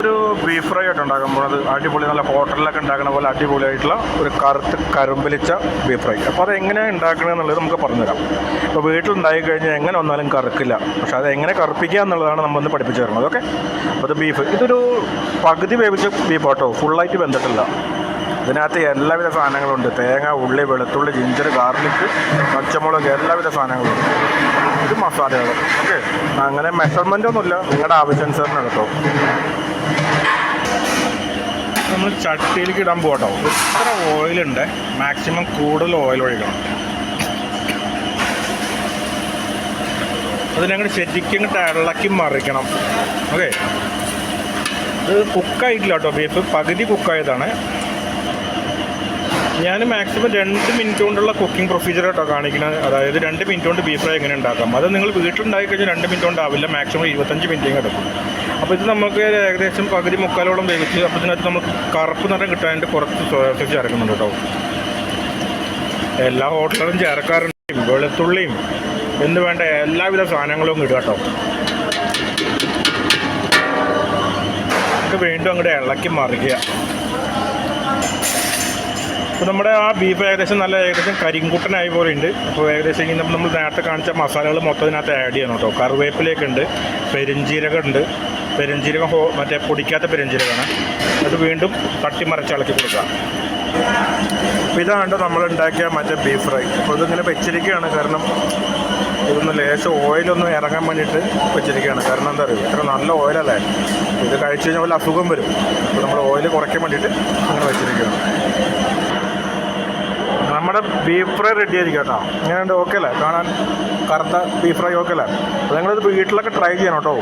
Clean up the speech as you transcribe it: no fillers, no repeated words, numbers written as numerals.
ഒരു beef fry ആയിട്ട് ഉണ്ടാക്കാൻ പോകുന്നത് അടിപൊളി, നല്ല ഹോട്ടലിലൊക്കെ ഉണ്ടാക്കുന്ന പോലെ അടിപൊളിയായിട്ടുള്ള ഒരു കറുത്ത് കരുമ്പലിച്ച ബീഫ് ഫ്രൈ. അപ്പോൾ അത് എങ്ങനെയാണ് ഉണ്ടാക്കുന്നത് എന്നുള്ളത് നമുക്ക് പറഞ്ഞുതരാം. ഇപ്പോൾ വീട്ടിലുണ്ടായി കഴിഞ്ഞാൽ എങ്ങനെ വന്നാലും കറുക്കില്ല, പക്ഷേ അത് എങ്ങനെ കറുപ്പിക്കുക എന്നുള്ളതാണ് നമ്മളൊന്ന് പഠിപ്പിച്ചു തരുന്നത്. ഓക്കെ, അപ്പോൾ ഇത് ബീഫ്, ഇതൊരു പകുതി വേവിച്ച ബീഫ് കേട്ടോ, ഫുള്ളായിട്ട് വെന്തിട്ടില്ല. ഇതിനകത്ത് എല്ലാവിധ സാധനങ്ങളുണ്ട്: തേങ്ങ, ഉള്ളി, വെളുത്തുള്ളി, ജിഞ്ചർ, ഗാർലിക്, പച്ചമുളക്, എല്ലാവിധ സാധനങ്ങളുണ്ട്. ഇത് മസാലകൾ. ഓക്കെ, അങ്ങനെ മെഷർമെൻ്റ് ഒന്നുമില്ല, നിങ്ങളുടെ ആവശ്യാനുസരണം കേട്ടോ. നമ്മൾ ചട്ടിയിലേക്ക് ഇടാൻ പോകട്ടോ. ഇത്ര ഓയിലുണ്ട്, മാക്സിമം കൂടുതൽ ഓയിൽ ഒഴിക്കണം. അതിനങ്ങോട്ട് ശരിക്കും ഇങ്ങോട്ട് ഇളക്കി മറിക്കണം. ഓക്കെ, ഇത് കുക്കായിട്ടില്ല കേട്ടോ, ബീഫ് പകുതി കുക്കായതാണ്. ഞാൻ മാക്സിമം 2 മിനിറ്റ് കൊണ്ടുള്ള കുക്കിംഗ് പ്രൊസീജിയർ കേട്ടോ കാണിക്കുന്നത്. അതായത് 2 മിനിറ്റ് കൊണ്ട് ബീഫ് ഫ്രൈ എങ്ങനെ ഉണ്ടാക്കാം. അത് നിങ്ങൾ വീട്ടിലുണ്ടായി കഴിഞ്ഞാൽ 2 മിനിറ്റ് കൊണ്ടാവില്ല, മാക്സിമം 25 മിനിറ്റും കിടക്കും. അപ്പോൾ ഇത് നമുക്ക് ഏകദേശം പകുതി മുക്കാലോളം വേവിച്ച്, അപ്പോൾ ഇതിനകത്ത് നമുക്ക് കറുപ്പ് നിറം കിട്ടാനായിട്ട് കുറച്ച് സോയ സോസ് ചേർക്കുന്നുണ്ട് കേട്ടോ. എല്ലാ ഹോട്ടലിലും ചേർക്കാറുണ്ട്, വെളുത്തുള്ളിയും എന്ത് വേണ്ട എല്ലാവിധ സാധനങ്ങളും ഇടുക കേട്ടോ. ഇത് വീണ്ടും അങ്ങോട്ട് ഇളക്കി മറിക്കുക. അപ്പോൾ നമ്മുടെ ആ ബീഫ് ഏകദേശം കരിങ്കുട്ടനായി പോലെ ഉണ്ട്. അപ്പോൾ ഏകദേശം ഇങ്ങനെ നമ്മൾ നേരത്തെ കാണിച്ച മസാലകൾ മൊത്തം ഇതിനകത്ത് ആഡ് ചെയ്യണം കേട്ടോ. കറിവേപ്പിലയൊക്കെ ഉണ്ട്, പെരുംജീരകം ഉണ്ട്. പെരുംജീരകം മറ്റേ പൊടിക്കാത്ത പെരുംജീരകമാണ്. അത് വീണ്ടും തട്ടിമറിച്ച് ഇളക്കി കൊടുക്കുക. അപ്പോൾ ഇതാണ് നമ്മൾ ഉണ്ടാക്കിയ മറ്റേ ബീഫ് ഫ്രൈ. അപ്പോൾ ഇതിങ്ങനെ വെച്ചിരിക്കുകയാണ്, കാരണം ഇതൊന്ന് ലേശം ഓയിലൊന്നും ഇറങ്ങാൻ വേണ്ടിയിട്ട് വെച്ചിരിക്കുകയാണ്. കാരണം എന്താ പറയുക, ഇത്ര നല്ല ഓയിലല്ലേ, ഇത് കഴിച്ചു കഴിഞ്ഞാൽ വല്ല അസുഖം വരും. അപ്പോൾ നമ്മൾ ഓയിൽ കുറയ്ക്കാൻ വേണ്ടിയിട്ട് അങ്ങനെ വെച്ചിരിക്കുകയാണ്. നമ്മുടെ ബീഫ് ഫ്രൈ റെഡി ആയിരിക്കും കേട്ടോ. ഇങ്ങനെയുണ്ട്, ഓക്കെ അല്ലേ കാണാൻ? കറുത്ത ബീഫ് ഫ്രൈ ഓക്കെ അല്ലേ? അപ്പോൾ നിങ്ങളിത് വീട്ടിലൊക്കെ ട്രൈ ചെയ്യണം കേട്ടോ.